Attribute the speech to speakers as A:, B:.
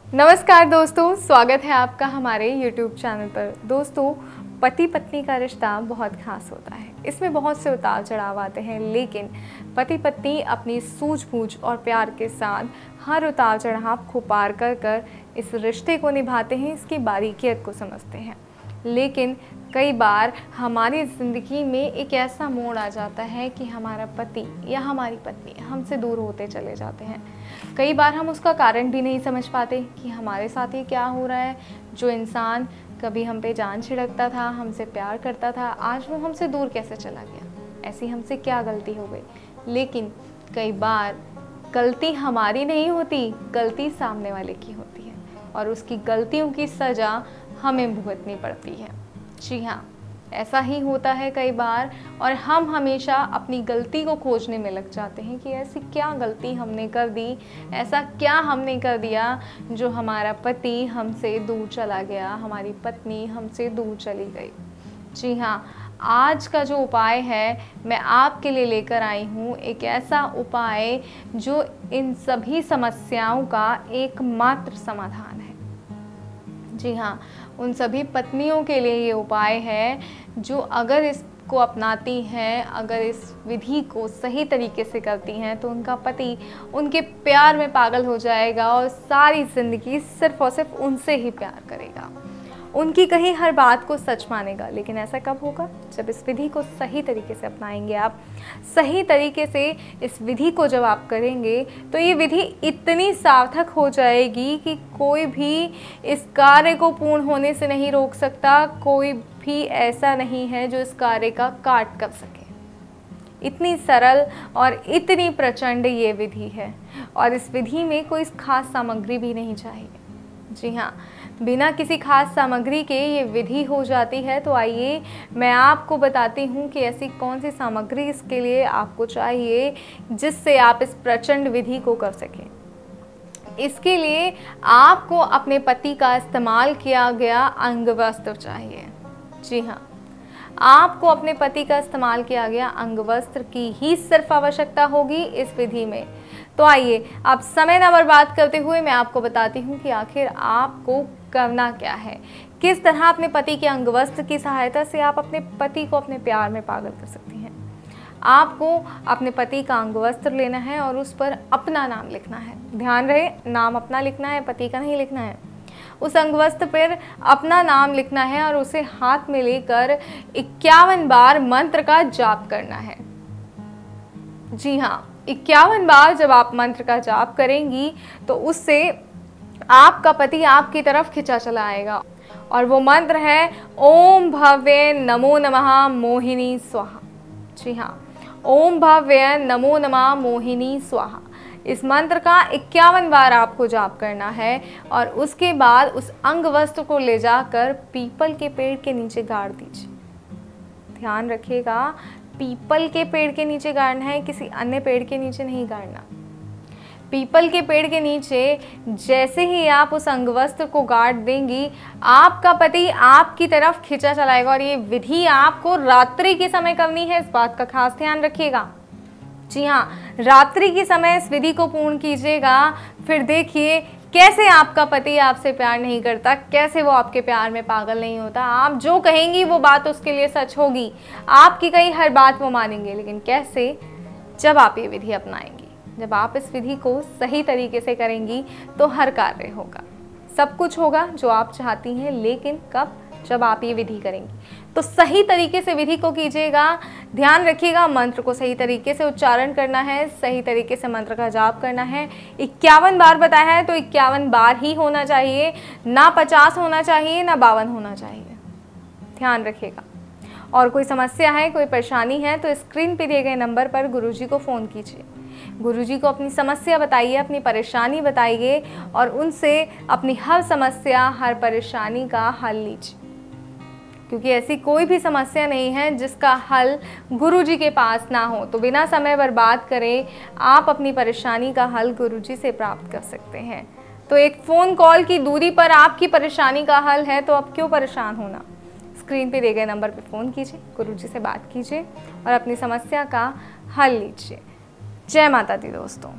A: नमस्कार दोस्तों, स्वागत है आपका हमारे YouTube चैनल पर। दोस्तों, पति पत्नी का रिश्ता बहुत खास होता है। इसमें बहुत से उतार चढ़ाव आते हैं, लेकिन पति पत्नी अपनी सूझबूझ और प्यार के साथ हर उतार चढ़ाव को पार कर कर इस रिश्ते को निभाते हैं, इसकी बारीकियत को समझते हैं। लेकिन कई बार हमारी ज़िंदगी में एक ऐसा मोड़ आ जाता है कि हमारा पति या हमारी पत्नी हमसे दूर होते चले जाते हैं। कई बार हम उसका कारण भी नहीं समझ पाते कि हमारे साथ ये क्या हो रहा है। जो इंसान कभी हम पे जान छिड़कता था, हमसे प्यार करता था, आज वो हमसे दूर कैसे चला गया? ऐसी हमसे क्या गलती हो गई? लेकिन कई बार गलती हमारी नहीं होती, गलती सामने वाले की होती है और उसकी गलतियों की सज़ा हमें भुगतनी पड़ती है। जी हाँ, ऐसा ही होता है कई बार, और हम हमेशा अपनी गलती को खोजने में लग जाते हैं कि ऐसी क्या गलती हमने कर दी, ऐसा क्या हमने कर दिया जो हमारा पति हमसे दूर चला गया, हमारी पत्नी हमसे दूर चली गई। जी हाँ, आज का जो उपाय है मैं आपके लिए लेकर आई हूँ, एक ऐसा उपाय जो इन सभी समस्याओं का एकमात्र समाधान है। जी हाँ, उन सभी पत्नियों के लिए ये उपाय है जो अगर इसको अपनाती हैं, अगर इस विधि को सही तरीके से करती हैं, तो उनका पति उनके प्यार में पागल हो जाएगा और सारी ज़िंदगी सिर्फ़ और सिर्फ उनसे ही प्यार करेगा, उनकी कही हर बात को सच मानेगा। लेकिन ऐसा कब होगा? जब इस विधि को सही तरीके से अपनाएंगे आप। सही तरीके से इस विधि को जब आप करेंगे तो ये विधि इतनी सार्थक हो जाएगी कि कोई भी इस कार्य को पूर्ण होने से नहीं रोक सकता। कोई भी ऐसा नहीं है जो इस कार्य का काट कर सके। इतनी सरल और इतनी प्रचंड ये विधि है, और इस विधि में कोई खास सामग्री भी नहीं चाहिए। जी हाँ, बिना किसी खास सामग्री के ये विधि हो जाती है। तो आइए मैं आपको बताती हूँ कि ऐसी कौन सी सामग्री इसके लिए आपको चाहिए जिससे आप इस प्रचंड विधि को कर सकें। इसके लिए आपको अपने पति का इस्तेमाल किया गया अंगवस्त्र चाहिए। जी हाँ, आपको अपने पति का इस्तेमाल किया गया अंगवस्त्र की ही सिर्फ आवश्यकता होगी इस विधि में। तो आइए आप समय न बर्बाद करते हुए मैं आपको बताती हूँ कि आखिर आपको करना क्या है, किस तरह अपने पति के अंगवस्त्र की सहायता से आप अपने पति को अपने प्यार में पागल कर सकती हैं। आपको अपने पति का अंगवस्त्र लेना है और उस पर अपना नाम लिखना है। ध्यान रहे, नाम अपना लिखना है, पति का नहीं लिखना है। उस अंगवस्त्र पर अपना नाम लिखना है और उसे हाथ में लेकर 51 बार मंत्र का जाप करना है। जी हाँ, 51 बार जब आप मंत्र का जाप करेंगी तो उससे आपका पति आपकी तरफ खिंचा चला आएगा, और वो मंत्र है ओम भव्य नमो नमः मोहिनी स्वाहा। जी हाँ, ओम भव्य नमो नमः मोहिनी स्वाहा। इस मंत्र का 51 बार आपको जाप करना है और उसके बाद उस अंगवस्त्र को ले जाकर पीपल के पेड़ के नीचे गाड़ दीजिए। ध्यान रखिएगा, पीपल के पेड़ के नीचे गाड़ना है, किसी अन्य पेड़ के नीचे नहीं गाड़ना। पीपल के पेड़ के नीचे जैसे ही आप उस अंगवस्त्र को गाड़ देंगी, आपका पति आपकी तरफ खिंचा चलाएगा। और ये विधि आपको रात्रि के समय करनी है, इस बात का खास ध्यान रखिएगा। जी हाँ, रात्रि के समय इस विधि को पूर्ण कीजिएगा। फिर देखिए कैसे आपका पति आपसे प्यार नहीं करता, कैसे वो आपके प्यार में पागल नहीं होता। आप जो कहेंगी वो बात उसके लिए सच होगी, आपकी कही हर बात वो मानेंगे। लेकिन कैसे? जब आप ये विधि अपनाएंगी, जब आप इस विधि को सही तरीके से करेंगी तो हर कार्य होगा, सब कुछ होगा जो आप चाहती हैं। लेकिन कब? जब आप ये विधि करेंगी। तो सही तरीके से विधि को कीजिएगा। ध्यान रखिएगा, मंत्र को सही तरीके से उच्चारण करना है, सही तरीके से मंत्र का जाप करना है। 51 बार बताया है तो 51 बार ही होना चाहिए, ना 50 होना चाहिए, ना 52 होना चाहिए। ध्यान रखिएगा। और कोई समस्या है, कोई परेशानी है तो स्क्रीन पे दिए गए नंबर पर गुरुजी को फ़ोन कीजिए। गुरुजी को अपनी समस्या बताइए, अपनी परेशानी बताइए और उनसे अपनी हर समस्या, हर परेशानी का हल लीजिए। क्योंकि ऐसी कोई भी समस्या नहीं है जिसका हल गुरुजी के पास ना हो। तो बिना समय बर्बाद करे आप अपनी परेशानी का हल गुरुजी से प्राप्त कर सकते हैं। तो एक फ़ोन कॉल की दूरी पर आपकी परेशानी का हल है, तो अब क्यों परेशान होना। स्क्रीन पे दिए गए नंबर पे फ़ोन कीजिए, गुरुजी से बात कीजिए और अपनी समस्या का हल लीजिए। जय माता दी दोस्तों।